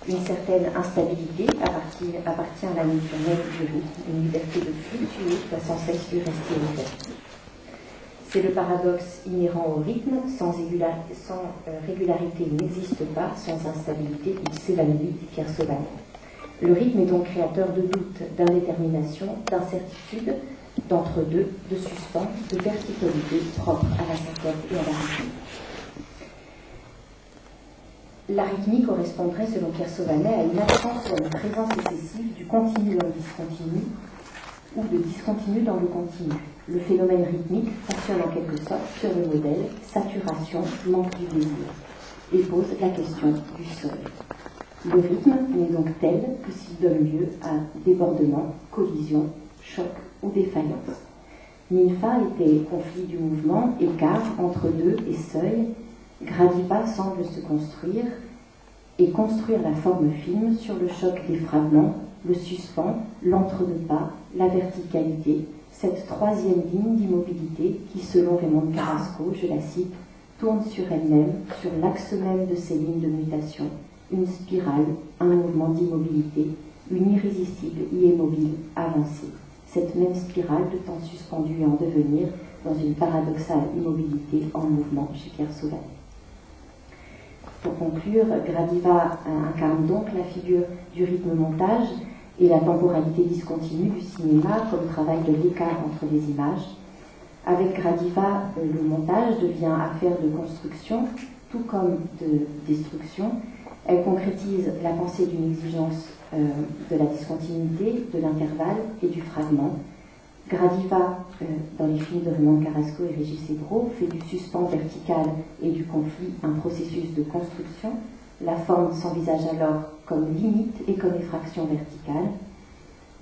Une certaine instabilité appartient à la nature même du rythme. Une liberté de fluctuer doit sans cesse lui rester ouverte. C'est le paradoxe inhérent au rythme. Sans régularité, il n'existe pas. Sans instabilité, il s'évanouit, dit Pierre Sauvanet. Le rythme est donc créateur de doute, d'indétermination, d'incertitude, d'entre-deux, de suspens, de verticalité propre à la syncope et à l'arythmie. L'arythmie correspondrait, selon Pierre Sauvanet, à une absence ou à une présence excessive du continu dans le discontinu ou de discontinu dans le continu. Le phénomène rythmique fonctionne en quelque sorte sur le modèle saturation, manque du désir, et pose la question du seuil. Le rythme n'est donc tel que s'il donne lieu à débordement, collision, choc ou défaillance. Ninfa était conflit du mouvement, écart entre deux et seuil. Gradiva semble se construire et construire la forme fine sur le choc des fragments, le suspens, l'entre-deux-pas, la verticalité, cette troisième ligne d'immobilité qui, selon Raymond Carrasco, je la cite, tourne sur elle-même, sur l'axe même de ces lignes de mutation, une spirale, un mouvement d'immobilité, une irrésistible et immobile avancée. Cette même spirale de temps suspendu et en devenir dans une paradoxale immobilité en mouvement chez Pierre Sauvanet. Pour conclure, Gradiva incarne donc la figure du rythme-montage et la temporalité discontinue du cinéma comme travail de l'écart entre les images. Avec Gradiva, le montage devient affaire de construction, tout comme de destruction. Elle concrétise la pensée d'une exigence de la discontinuité, de l'intervalle et du fragment. Gradiva, dans les films de Raymond Carrasco et Régis Ebro, fait du suspens vertical et du conflit un processus de construction. La forme s'envisage alors comme limite et comme effraction verticale.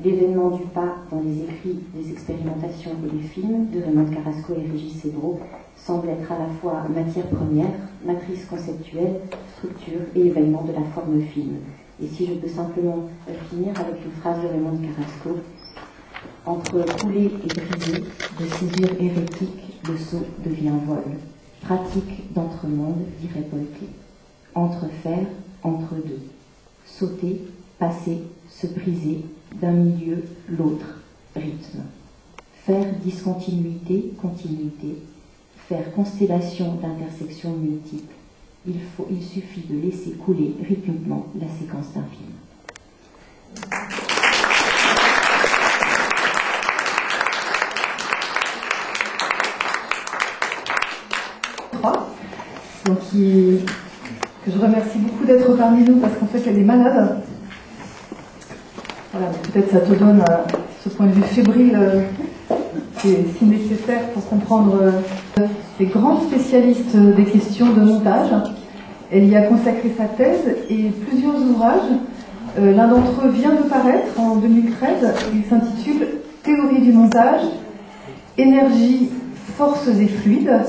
L'événement du pas dans les écrits, les expérimentations et les films de Raymond Carrasco et Régis Ebro semble être à la fois matière première, matrice conceptuelle, structure et événement de la forme film. Et si je peux simplement finir avec une phrase de Raymond Carrasco: entre couler et briser, de césure hérétique, le saut devient vol. Pratique d'entremonde, dirait Paul Klee. Entre faire, entre deux. Sauter, passer, se briser, d'un milieu, l'autre, rythme. Faire discontinuité, continuité. Faire constellation d'intersections multiples. Il suffit de laisser couler rythmiquement la séquence d'un film. Donc, que je remercie beaucoup d'être parmi nous parce qu'en fait elle est malade. Voilà, peut-être ça te donne ce point de vue fébrile qui est si nécessaire pour comprendre les grands spécialistes des questions de montage. Elle y a consacré sa thèse et plusieurs ouvrages. L'un d'entre eux vient de paraître en 2013. Il s'intitule Théorie du montage, énergie, forces et fluides.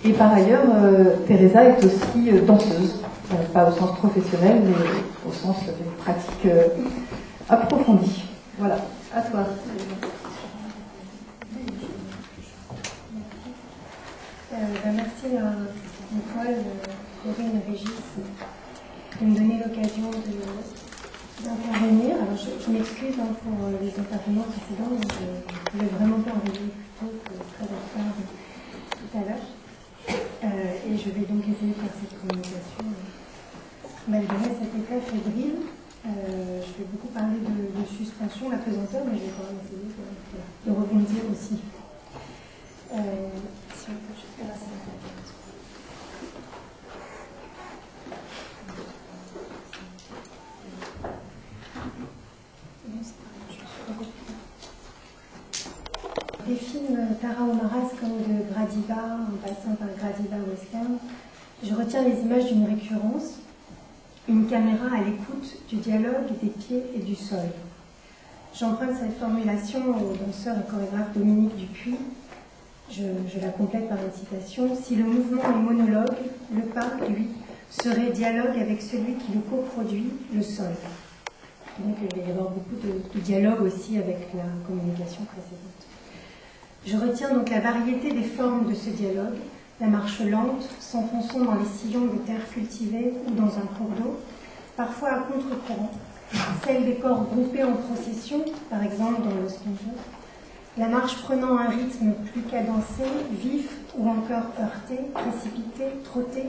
Et par ailleurs, Teresa est aussi danseuse, pas au sens professionnel, mais au sens d'une pratique approfondie. Voilà, à toi. Merci à Nicole, Corinne et Régis de me donner l'occasion d'intervenir. Alors je m'excuse pour les intervenants précédents, mais je ne voulais vraiment pas arriver plus tôt que très en retard tout à l'heure. Et je vais donc essayer de faire cette communication malgré cet état fébrile. Je vais beaucoup parler de suspension, la pesanteur, mais je vais quand même essayer de rebondir aussi. Si on peut juste passer la des films Tara Omaras comme de Gradiva, en passant par Gradiva Western, je retiens les images d'une récurrence, une caméra à l'écoute du dialogue des pieds et du sol. J'emprunte cette formulation au danseur et chorégraphe Dominique Dupuis. Je la complète par une citation. Si le mouvement est monologue, le pas, lui, serait dialogue avec celui qui le coproduit, le sol. Donc il va y avoir beaucoup de dialogue aussi avec la communication précédente. Je retiens donc la variété des formes de ce dialogue, la marche lente, s'enfonçant dans les sillons de terre cultivée ou dans un cours d'eau, parfois à contre-courant, celle des corps groupés en procession, par exemple dans le sponge, la marche prenant un rythme plus cadencé, vif ou encore heurté, précipité, trotté,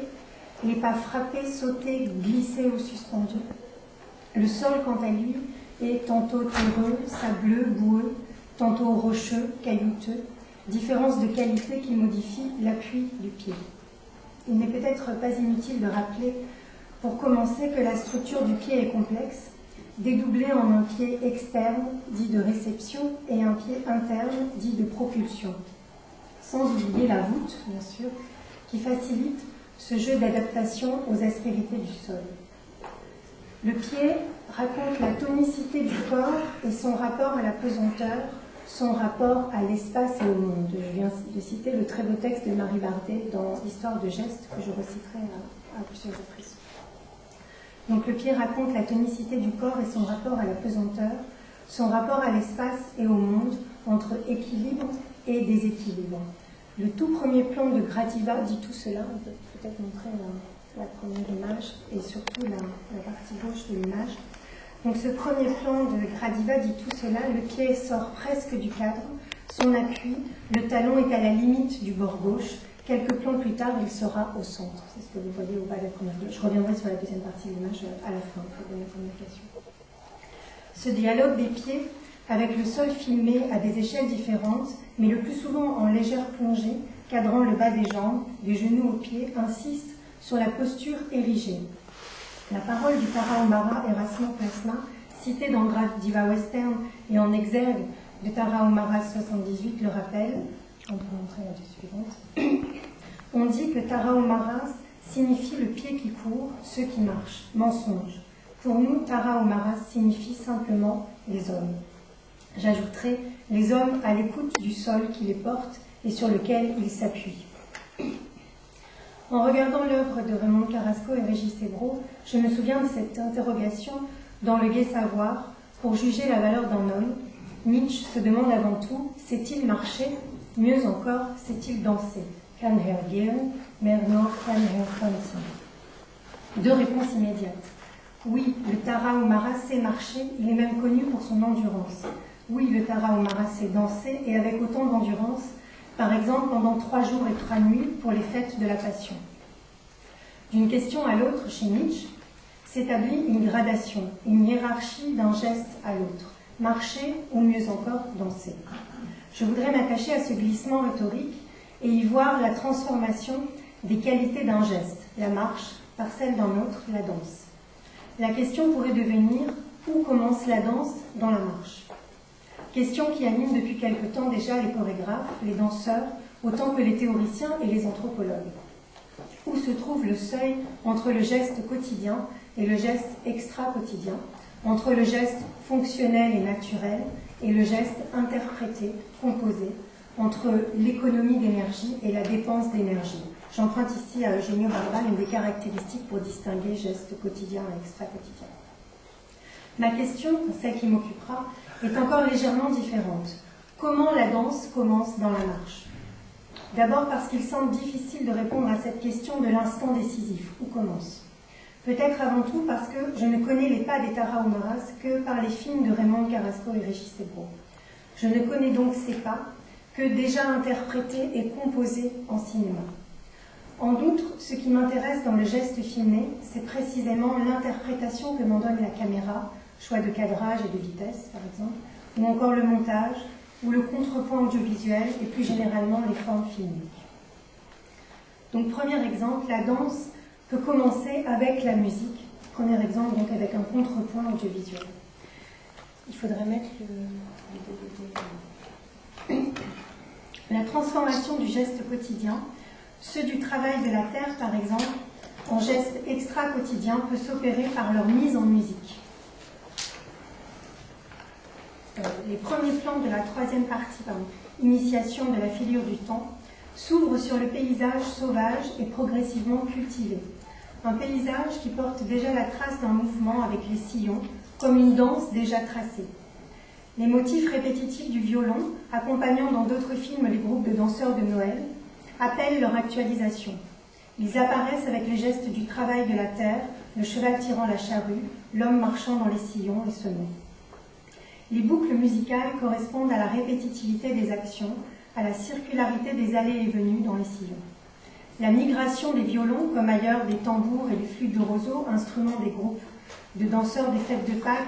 les pas frappés, sautés, glissés ou suspendus. Le sol, quant à lui, est tantôt terreux, sableux, boueux, tantôt rocheux, caillouteux, différence de qualité qui modifie l'appui du pied. Il n'est peut-être pas inutile de rappeler, pour commencer, que la structure du pied est complexe, dédoublée en un pied externe, dit de réception, et un pied interne, dit de propulsion. Sans oublier la voûte, bien sûr, qui facilite ce jeu d'adaptation aux aspérités du sol. Le pied raconte la tonicité du corps et son rapport à la pesanteur, son rapport à l'espace et au monde. Je viens de citer le très beau texte de Marie Bardet dans Histoire de gestes, que je reciterai à plusieurs reprises. Donc le pied raconte la tonicité du corps et son rapport à la pesanteur, son rapport à l'espace et au monde, entre équilibre et déséquilibre. Le tout premier plan de Gradiva dit tout cela. On peut peut-être montrer la première image et surtout la partie gauche de l'image. Donc ce premier plan de Gradiva dit tout cela, le pied sort presque du cadre, son appui, le talon est à la limite du bord gauche, quelques plans plus tard il sera au centre. C'est ce que vous voyez au bas de la première image. Je reviendrai sur la deuxième partie de l'image à la fin de la communication. Ce dialogue des pieds avec le sol filmé à des échelles différentes, mais le plus souvent en légère plongée, cadrant le bas des jambes, des genoux aux pieds, insiste sur la posture érigée. La parole du Tarahumara Erasmo Plasma, citée dans Gradiva Western et en exergue de Tarahumara 78, le rappelle. On peut montrer la suivante. On dit que Tarahumaras signifie le pied qui court, ceux qui marchent. Mensonge. Pour nous, Tarahumaras signifie simplement les hommes. J'ajouterai les hommes à l'écoute du sol qui les porte et sur lequel ils s'appuient. En regardant l'œuvre de Raymond Carrasco et Régis Ebro, je me souviens de cette interrogation dans Le Gai Savoir. Pour juger la valeur d'un homme, Nietzsche se demande avant tout, sait-il marcher? Mieux encore, sait-il danser? Kan gehen, mer noch kan tanzen. Deux réponses immédiates. Oui, le Tarahumara sait marcher, il est même connu pour son endurance. Oui, le Tarahumara sait danser, et avec autant d'endurance, par exemple pendant 3 jours et 3 nuits pour les fêtes de la Passion. D'une question à l'autre, chez Nietzsche, s'établit une gradation, une hiérarchie d'un geste à l'autre. Marcher, ou mieux encore, danser. Je voudrais m'attacher à ce glissement rhétorique et y voir la transformation des qualités d'un geste, la marche, par celle d'un autre, la danse. La question pourrait devenir « Où commence la danse dans la marche ?» Question qui anime depuis quelque temps déjà les chorégraphes, les danseurs, autant que les théoriciens et les anthropologues. Où se trouve le seuil entre le geste quotidien et le geste extra-quotidien, entre le geste fonctionnel et naturel et le geste interprété, composé, entre l'économie d'énergie et la dépense d'énergie. J'emprunte ici à Eugenio Barbal une des caractéristiques pour distinguer geste quotidien et extra-quotidien. Ma question, celle qui m'occupera, est encore légèrement différente. Comment la danse commence dans la marche? D'abord parce qu'il semble difficile de répondre à cette question de l'instant décisif. Où commence? Peut-être avant tout parce que je ne connais les pas des Tarahumaras que par les films de Raymond Carrasco et Régis Ebro. Je ne connais donc ces pas que déjà interprétés et composés en cinéma. En outre, ce qui m'intéresse dans le geste filmé, c'est précisément l'interprétation que m'en donne la caméra, choix de cadrage et de vitesse par exemple, ou encore le montage, ou le contrepoint audiovisuel et plus généralement les formes filmiques. Donc premier exemple, la danse peut commencer avec la musique. Premier exemple, donc avec un contrepoint audiovisuel. Il faudrait mettre le DVD. La transformation du geste quotidien, ceux du travail de la terre par exemple, en geste extra-quotidien peut s'opérer par leur mise en musique. Les premiers plans de la troisième partie, initiation de la figure du temps, s'ouvrent sur le paysage sauvage et progressivement cultivé. Un paysage qui porte déjà la trace d'un mouvement avec les sillons, comme une danse déjà tracée. Les motifs répétitifs du violon, accompagnant dans d'autres films les groupes de danseurs de Noël, appellent leur actualisation. Ils apparaissent avec les gestes du travail de la terre, le cheval tirant la charrue, l'homme marchant dans les sillons et semant. Les boucles musicales correspondent à la répétitivité des actions, à la circularité des allées et venues dans les sillons. La migration des violons, comme ailleurs des tambours et des flûtes de roseau, instruments des groupes de danseurs des fêtes de Pâques,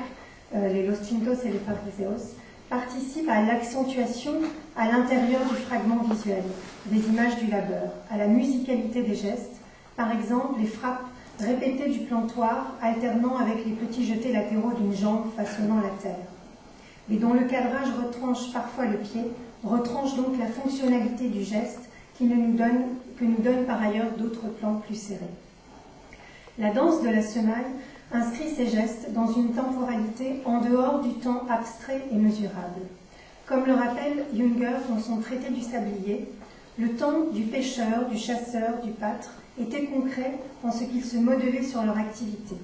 les Los Tintos et les Fariseos, participe à l'accentuation à l'intérieur du fragment visuel, des images du labeur, à la musicalité des gestes, par exemple les frappes répétées du plantoir alternant avec les petits jetés latéraux d'une jambe façonnant la terre. Et dont le cadrage retranche parfois le pied, retranche donc la fonctionnalité du geste que nous donne par ailleurs d'autres plans plus serrés. La danse de la semaille inscrit ces gestes dans une temporalité en dehors du temps abstrait et mesurable. Comme le rappelle Junger dans son traité du sablier, le temps du pêcheur, du chasseur, du pâtre était concret en ce qu'il se modelait sur leur activité.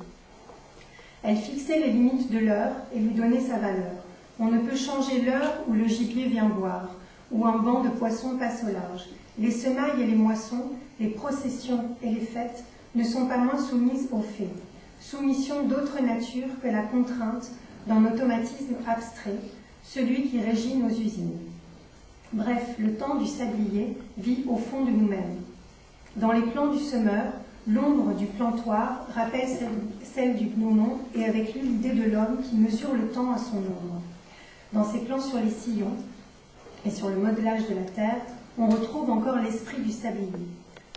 Elle fixait les limites de l'heure et lui donnait sa valeur. On ne peut changer l'heure où le gibier vient boire, où un banc de poissons passe au large. Les semailles et les moissons, les processions et les fêtes ne sont pas moins soumises aux faits. Soumission d'autre nature que la contrainte d'un automatisme abstrait, celui qui régit nos usines. Bref, le temps du sablier vit au fond de nous-mêmes. Dans les plans du semeur, l'ombre du plantoir rappelle celle du gnomon et avec lui l'idée de l'homme qui mesure le temps à son ombre. Dans ces plans sur les sillons et sur le modelage de la terre, on retrouve encore l'esprit du sablier.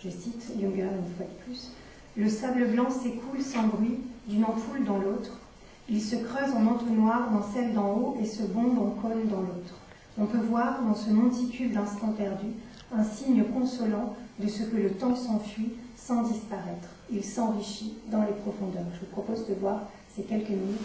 Je cite Junger une fois de plus. Le sable blanc s'écoule sans bruit d'une ampoule dans l'autre. Il se creuse en entonnoir dans celle d'en haut et se bombe en cône dans l'autre. On peut voir dans ce monticule d'instants perdus un signe consolant de ce que le temps s'enfuit sans disparaître. Il s'enrichit dans les profondeurs. Je vous propose de voir ces quelques minutes.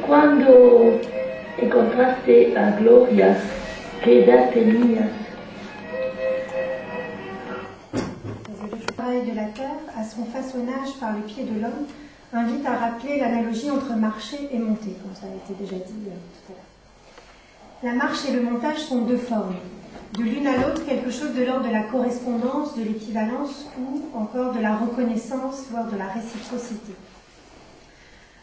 Cuando encontraste a Gloria, ¿qué edad tenías? Le travail de la terre, à son façonnage par les pieds de l'homme, invite à rappeler l'analogie entre marcher et monter, comme ça a été déjà dit tout à l'heure. La marche et le montage sont deux formes. De l'une à l'autre, quelque chose de l'ordre de la correspondance, de l'équivalence ou encore de la reconnaissance, voire de la réciprocité.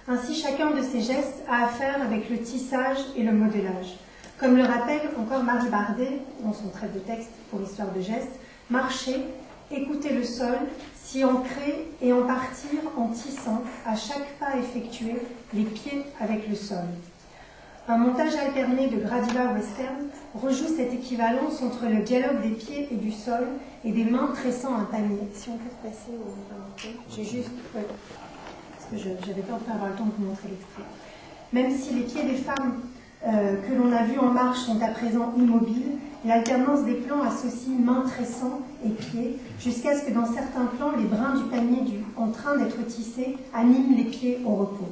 Ainsi, chacun de ces gestes a à faire avec le tissage et le modelage. Comme le rappelle encore Marie Bardet dans son trait de texte pour l'histoire de gestes, marcher, écouter le sol, s'y ancrer et en partir en tissant, à chaque pas effectué, les pieds avec le sol. Un montage alterné de Gradiva western rejoue cette équivalence entre le dialogue des pieds et du sol et des mains tressant un panier. Si on peut passer au... J'ai juste... Ouais. Parce que j'avais peur de ne pas avoir le temps de vous montrer l'extrait. Même si les pieds des femmes que l'on a vues en marche sont à présent immobiles, l'alternance des plans associe mains tressant et pieds, jusqu'à ce que dans certains plans, les brins du panier en train d'être tissés animent les pieds au repos.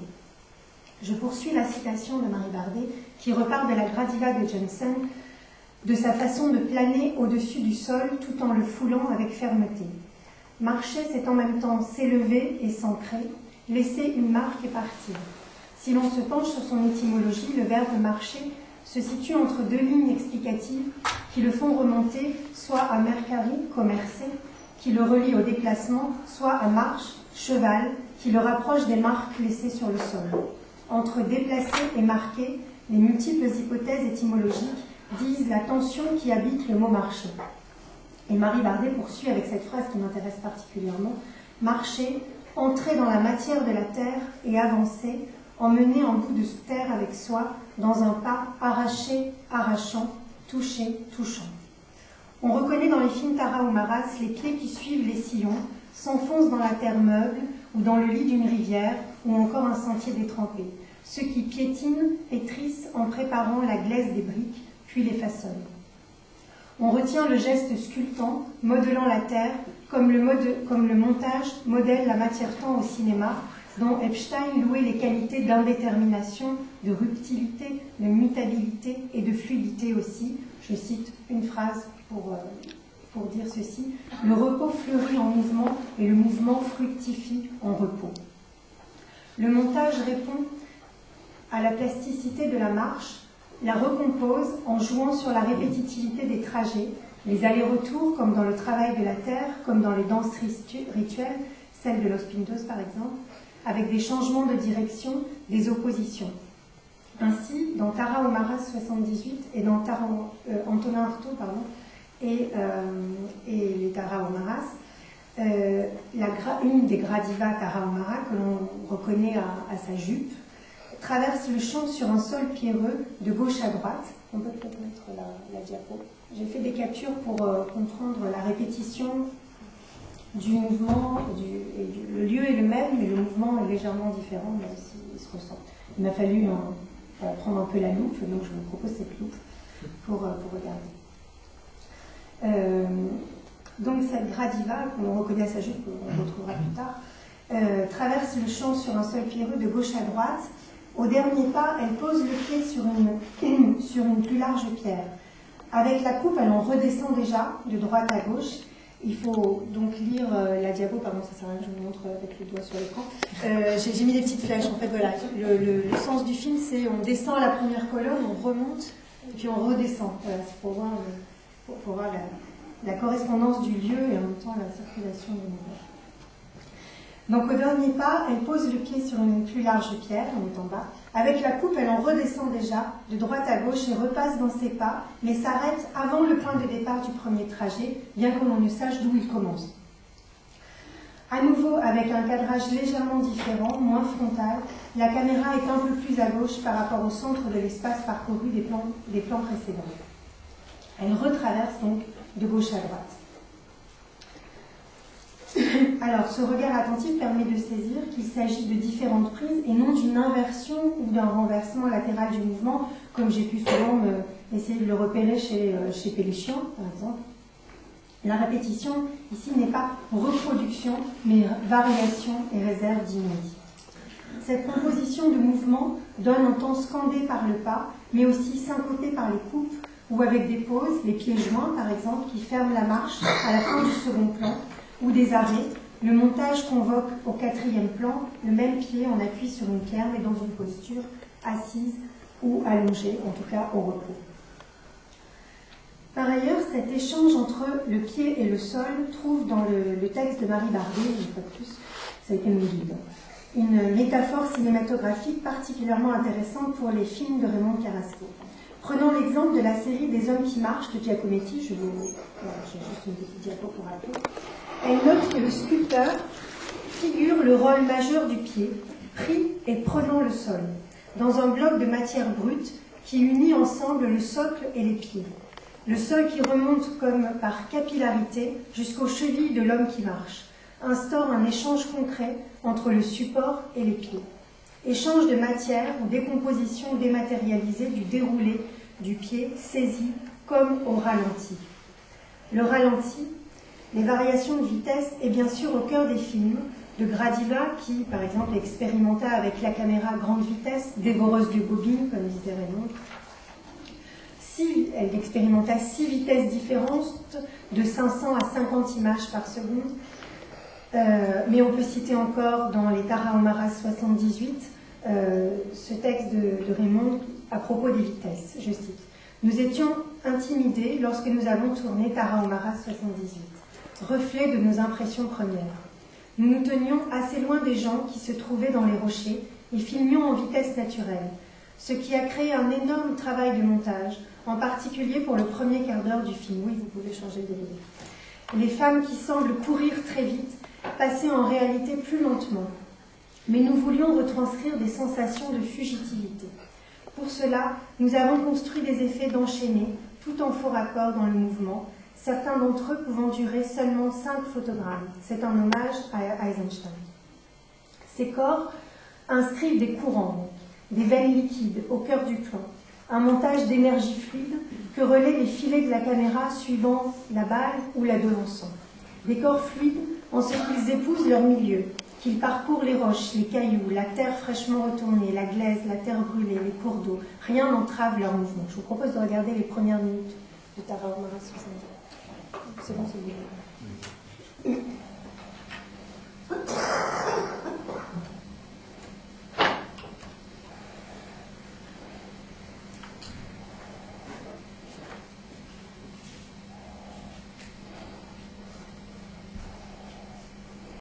Je poursuis la citation de Marie Bardet, qui repart de la Gradiva de Jensen, de sa façon de planer au-dessus du sol tout en le foulant avec fermeté. Marcher, c'est en même temps s'élever et s'ancrer, laisser une marque et partir. Si l'on se penche sur son étymologie, le verbe marcher se situe entre deux lignes explicatives qui le font remonter soit à mercari, commercer, qui le relie au déplacement, soit à marche, cheval, qui le rapproche des marques laissées sur le sol. Entre déplacer et marquer, les multiples hypothèses étymologiques disent la tension qui habite le mot marcher. Et Marie Bardet poursuit avec cette phrase qui m'intéresse particulièrement: marcher, entrer dans la matière de la terre et avancer, emmener un bout de terre avec soi dans un pas arraché, arrachant, touché, touchant. On reconnaît dans les films Tara ou Maras les pieds qui suivent les sillons, s'enfoncent dans la terre meuble ou dans le lit d'une rivière ou encore un sentier détrempé. Ceux qui piétinent, pétrissent en préparant la glaise des briques, puis les façonnent. On retient le geste sculptant, modelant la terre, comme le montage modèle la matière-temps au cinéma, dont Epstein louait les qualités d'indétermination, de ruptilité, de mutabilité et de fluidité aussi. Je cite une phrase pour dire ceci: le repos fleurit en mouvement et le mouvement fructifie en repos. Le montage répond à la plasticité de la marche, la recompose en jouant sur la répétitivité des trajets, les allers-retours comme dans le travail de la terre, comme dans les danses rituelles, celle de Los Pintos par exemple, avec des changements de direction, des oppositions. Ainsi, dans Tara o Maras 78 et dans Antonin Artaud et les Tara o Maras, une des Gradiva Tara o Mara que l'on reconnaît à sa jupe traverse le champ sur un sol pierreux de gauche à droite. On peut peut-être mettre la diapo. J'ai fait des captures pour comprendre la répétition du mouvement, le lieu est le même, mais le mouvement est légèrement différent, mais aussi il se ressent. Il m'a fallu prendre un peu la loupe, donc je vous propose cette loupe pour regarder. Donc cette Gradiva, qu'on reconnaît à sa jupe, qu'on retrouvera plus tard, traverse le champ sur un sol pierreux de gauche à droite. Au dernier pas, elle pose le pied sur une plus large pierre. Avec la coupe, elle en redescend déjà de droite à gauche. Il faut donc lire la diapo, pardon, ça sert à rien que je vous montre avec les doigts sur l'écran. J'ai mis des petites flèches, en fait, voilà. Le sens du film, c'est on descend à la première colonne, on remonte, et puis on redescend. Voilà, c'est pour voir la correspondance du lieu et en même temps la circulation du mouvement. Donc au dernier pas, elle pose le pied sur une plus large pierre, on est en bas. Avec la coupe, elle en redescend déjà de droite à gauche et repasse dans ses pas, mais s'arrête avant le point de départ du premier trajet, bien que l'on ne sache d'où il commence. À nouveau, avec un cadrage légèrement différent, moins frontal, la caméra est un peu plus à gauche par rapport au centre de l'espace parcouru des plans précédents. Elle retraverse donc de gauche à droite. Alors, ce regard attentif permet de saisir qu'il s'agit de différentes prises et non d'une inversion ou d'un renversement latéral du mouvement, comme j'ai pu souvent essayer de le repérer chez Péluchian, par exemple. La répétition, ici, n'est pas reproduction, mais variation et réserve d'inédit. Cette composition de mouvement donne un temps scandé par le pas, mais aussi syncopé par les coupes, ou avec des pauses, les pieds joints, par exemple, qui ferment la marche à la fin du second plan, ou des arrêts. Le montage convoque au quatrième plan le même pied en appui sur une pierre, mais dans une posture assise ou allongée, en tout cas au repos. Par ailleurs, cet échange entre le pied et le sol trouve dans le texte de Marie Bardet, une fois de plus, ça a été mon guide, une métaphore cinématographique particulièrement intéressante pour les films de Raymond Carrasco. Prenons l'exemple de la série Des hommes qui marchent de Giacometti, j'ai juste une petite diapo pour rappeler. Elle note que le sculpteur figure le rôle majeur du pied, pris et prenant le sol. Dans un bloc de matière brute, qui unit ensemble le socle et les pieds. Le sol qui remonte comme par capillarité jusqu'aux chevilles de l'homme qui marche, instaure un échange concret entre le support et les pieds. Échange de matière ou décomposition dématérialisée du déroulé du pied saisi comme au ralenti. Le ralenti, les variations de vitesse est bien sûr au cœur des films de Gradiva qui, par exemple, expérimenta avec la caméra grande vitesse, dévoreuse de bobines, comme disait Raymond. Elle expérimenta 6 vitesses différentes de 500 à 50 images par seconde. Mais on peut citer encore dans les Tarahumaras 78 ce texte de Raymond à propos des vitesses. Je cite: « Nous étions intimidés lorsque nous avons tourné Tarahumaras 78, reflet de nos impressions premières. Nous nous tenions assez loin des gens qui se trouvaient dans les rochers et filmions en vitesse naturelle, ce qui a créé un énorme travail de montage, en particulier pour le premier quart d'heure du film. » Oui, vous pouvez changer de DVD. Les femmes qui semblent courir très vite passaient en réalité plus lentement. Mais nous voulions retranscrire des sensations de fugitivité. Pour cela, nous avons construit des effets d'enchaîner, tout en faux raccord dans le mouvement, certains d'entre eux pouvant durer seulement 5 photogrammes. C'est un hommage à Eisenstein. Ces corps inscrivent des courants, des veines liquides au cœur du plan, un montage d'énergie fluide que relaient les filets de la caméra suivant la balle ou la devançant. Des corps fluides en ce qu'ils épousent leur milieu, qu'ils parcourent les roches, les cailloux, la terre fraîchement retournée, la glaise, la terre brûlée, les cours d'eau. Rien n'entrave leur mouvement. Je vous propose de regarder les premières minutes de Tarahumaras 70. C'est bon, c'est bon.